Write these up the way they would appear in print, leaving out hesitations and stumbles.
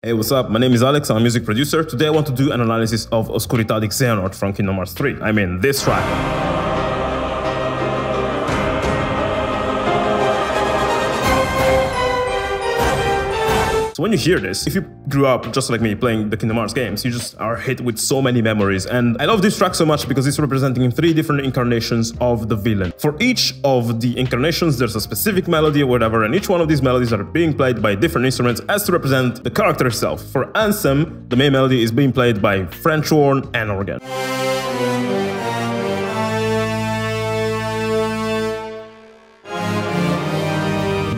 Hey, what's up? My name is Alex, I'm a music producer. Today I want to do an analysis of Oscuridad Xehanort from Kingdom Hearts 3. I mean, this track. So when you hear this, if you grew up just like me playing the Kingdom Hearts games, you just are hit with so many memories. And I love this track so much because it's representing 3 different incarnations of the villain. For each of the incarnations, there's a specific melody or whatever, and each one of these melodies are being played by different instruments as to represent the character itself. For Ansem, the main melody is being played by French horn and organ.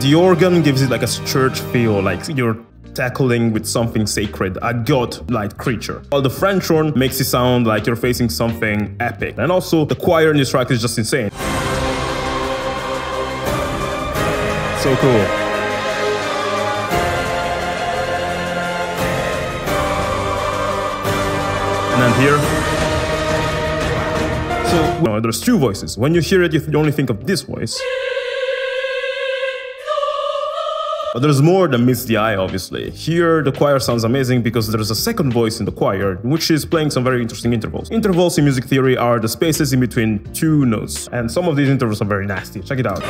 The organ gives it like a church feel, like you're tackling with something sacred, a god-like creature. While the French horn makes it sound like you're facing something epic. And also, the choir in this track is just insane. So cool. And then here. So, there's 2 voices. When you hear it, you only think of this voice. But there's more than meets the eye, obviously. Here, the choir sounds amazing because there's a second voice in the choir, which is playing some very interesting intervals. Intervals in music theory are the spaces in between 2 notes, and some of these intervals are very nasty. Check it out.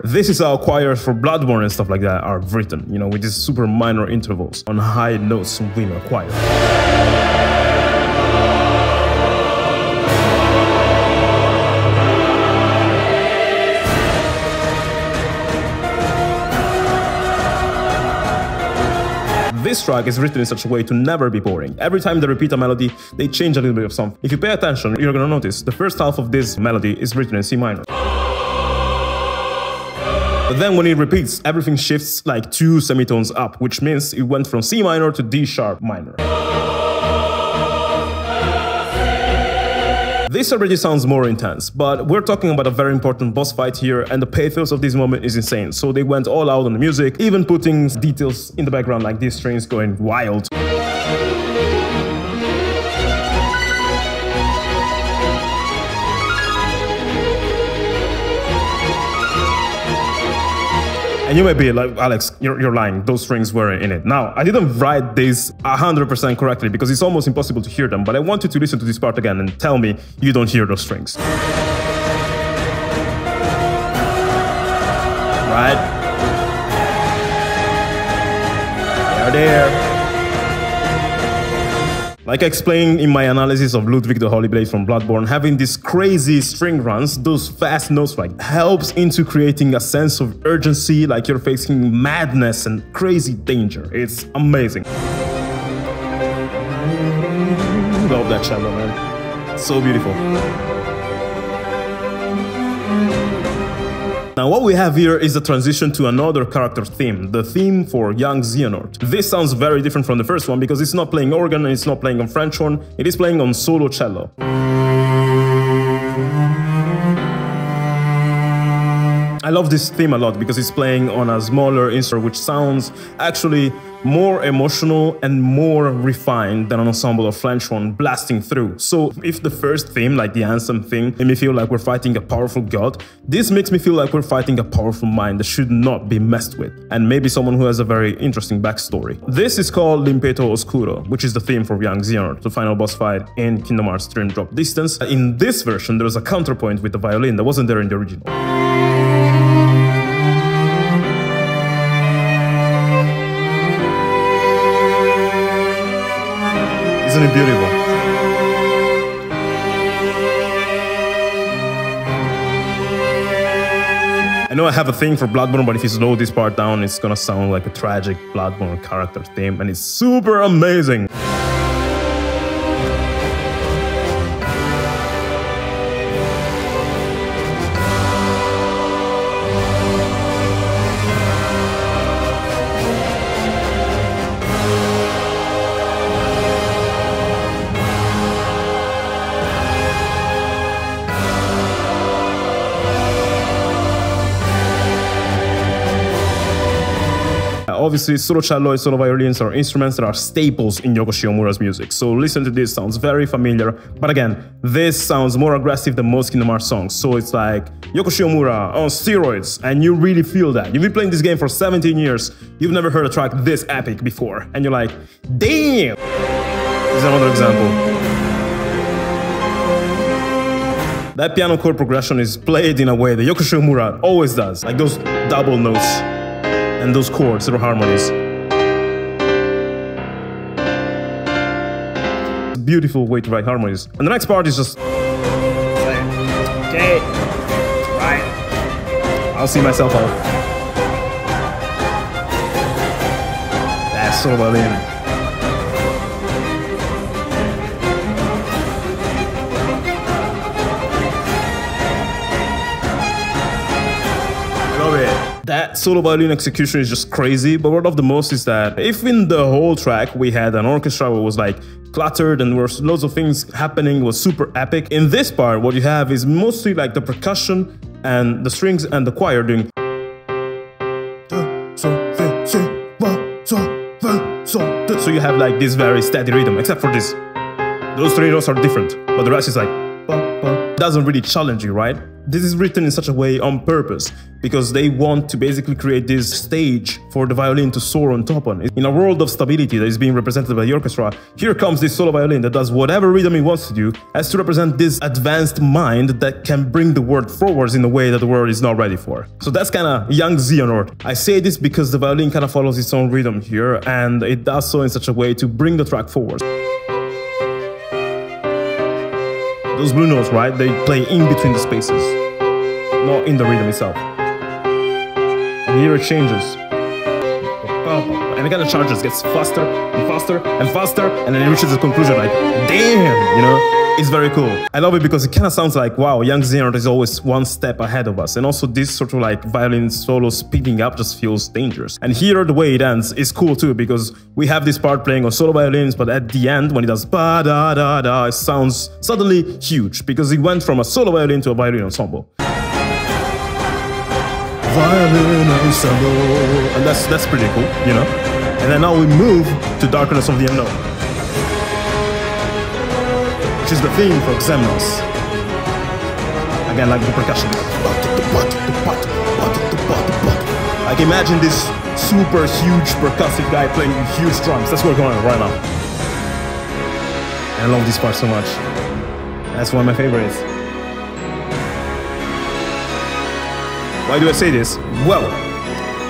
This is how choirs for Bloodborne and stuff like that are written, you know, with these super minor intervals on high notes within a choir. This track is written in such a way to never be boring. Every time they repeat a melody, they change a little bit of something. If you pay attention, you're gonna notice the first half of this melody is written in C minor. But then when it repeats, everything shifts like 2 semitones up, which means it went from C minor to D sharp minor. This already sounds more intense, but we're talking about a very important boss fight here, and the pathos of this moment is insane. So they went all out on the music, even putting details in the background like these strings going wild. And you may be like, Alex, you're lying, those strings weren't in it. Now, I didn't write this 100% correctly because it's almost impossible to hear them, but I want you to listen to this part again and tell me you don't hear those strings. Right? They're there. Like I explained in my analysis of Ludwig the Holy Blade from Bloodborne, having these crazy string runs, those fast notes, like, helps into creating a sense of urgency, like you're facing madness and crazy danger. It's amazing. Love that cello, man. So beautiful. Now what we have here is a transition to another character theme, the theme for young Xehanort. This sounds very different from the first one because it's not playing organ and it's not playing on French horn, it is playing on solo cello. I love this theme a lot because it's playing on a smaller instrument which sounds actually more emotional and more refined than an ensemble of French horn blasting through. So if the first theme, like the Ansem thing, made me feel like we're fighting a powerful god, this makes me feel like we're fighting a powerful mind that should not be messed with, and maybe someone who has a very interesting backstory. This is called L'Impeto Oscuro, which is the theme for young Xehanort, the final boss fight in Kingdom Hearts 3 Drop Distance. In this version, there's a counterpoint with the violin that wasn't there in the original. Isn't it beautiful? I know I have a thing for Bloodborne, but if you slow this part down, it's gonna sound like a tragic Bloodborne character theme, and it's super amazing. obviously solo cello and solo violins are instruments that are staples in Yoko Shimomura's music. So listen to this, sounds very familiar. But again, this sounds more aggressive than most Kingdom Hearts songs. So it's like Yoko Shimomura on steroids, and you really feel that. You've been playing this game for 17 years, you've never heard a track this epic before, and you're like, damn! This is another example. That piano chord progression is played in a way that Yoko Shimomura always does, like those double notes and those chords, little harmonies. It's a beautiful way to write harmonies. And the next part is just... Okay, right. I'll see myself out. That's solo violin. That solo violin execution is just crazy, but what I love the most is that if in the whole track we had an orchestra where it was like cluttered and there were loads of things happening, it was super epic, in this part what you have is mostly like the percussion and the strings and the choir doing. So you have like this very steady rhythm, except for this. Those three notes are different, but the rest is like... doesn't really challenge you, right? This is written in such a way on purpose because they want to basically create this stage for the violin to soar on top on. In a world of stability that is being represented by the orchestra, here comes this solo violin that does whatever rhythm it wants to do as to represent this advanced mind that can bring the world forwards in a way that the world is not ready for. So that's kind of young Xehanort. I say this because the violin kind of follows its own rhythm here, and it does so in such a way to bring the track forward. Those blue notes, right? They play in between the spaces, not in the rhythm itself. And here it changes. And again the chant just gets faster and faster and faster, and then it reaches the conclusion like, damn, you know? It's very cool. I love it because it kind of sounds like, wow, young Xehanort is always one step ahead of us. And also this sort of like violin solo speeding up just feels dangerous. And here the way it ends is cool too, because we have this part playing on solo violins, but at the end when it does ba-da-da-da, it sounds suddenly huge because it went from a solo violin to a violin ensemble. Violin ensemble. And that's pretty cool, you know? And then now we move to Darkness of the Unknown, which is the theme for Xemnas. Again, like the percussion. Like imagine this super huge percussive guy playing huge drums. That's what's going on right now. And I love this part so much. That's one of my favorites. Why do I say this? Well,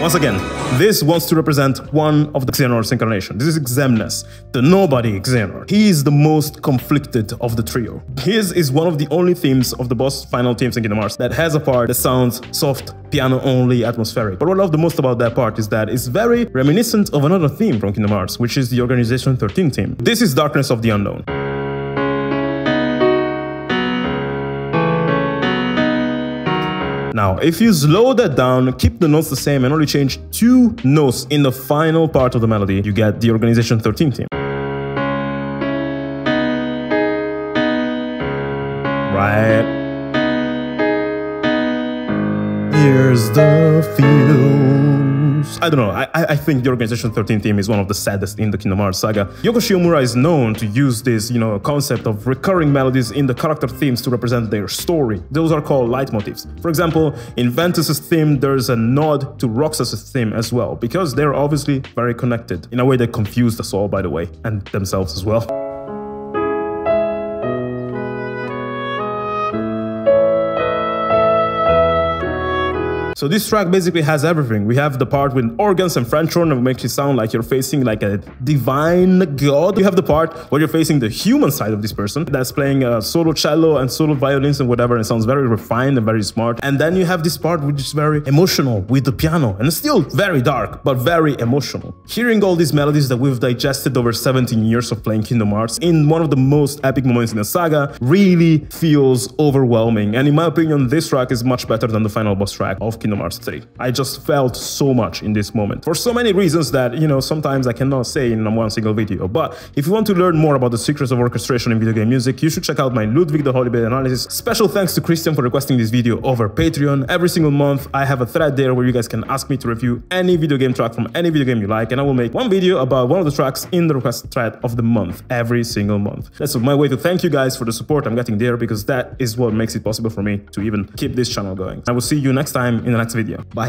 once again, this wants to represent one of the Xehanort's incarnation. This is Xemnas, the nobody Xehanort. He is the most conflicted of the trio. His is one of the only themes of the boss final themes in Kingdom Hearts that has a part that sounds soft, piano-only, atmospheric. But what I love the most about that part is that it's very reminiscent of another theme from Kingdom Hearts, which is the Organization 13 theme. This is Darkness of the Unknown. Now, if you slow that down, keep the notes the same and only change 2 notes in the final part of the melody, you get the Organization 13 theme. Right. Here's the feels. I don't know, I think the Organization 13 theme is one of the saddest in the Kingdom Hearts saga. Yoko Shimomura is known to use this, you know, concept of recurring melodies in the character themes to represent their story. Those are called leitmotifs. For example, in Ventus's theme, there's a nod to Roxas's theme as well, because they're obviously very connected, in a way that confused us all, by the way, and themselves as well. So this track basically has everything. We have the part with organs and French horn that makes you sound like you're facing like a divine god. You have the part where you're facing the human side of this person that's playing a solo cello and solo violins and whatever, and it sounds very refined and very smart. And then you have this part which is very emotional with the piano, and it's still very dark, but very emotional. Hearing all these melodies that we've digested over 17 years of playing Kingdom Hearts in one of the most epic moments in the saga really feels overwhelming. And in my opinion, this track is much better than the final boss track of Kingdom Kingdom Hearts 3. I just felt so much in this moment for so many reasons that, you know, sometimes I cannot say in one single video. But if you want to learn more about the secrets of orchestration in video game music, you should check out my Ludwig the Holy Blade analysis. Special thanks to Christian for requesting this video over Patreon. Every single month I have a thread there where you guys can ask me to review any video game track from any video game you like, and I will make one video about one of the tracks in the request thread of the month every single month. That's my way to thank you guys for the support I'm getting there, because that is what makes it possible for me to even keep this channel going. I will see you next time in the next video. Bye.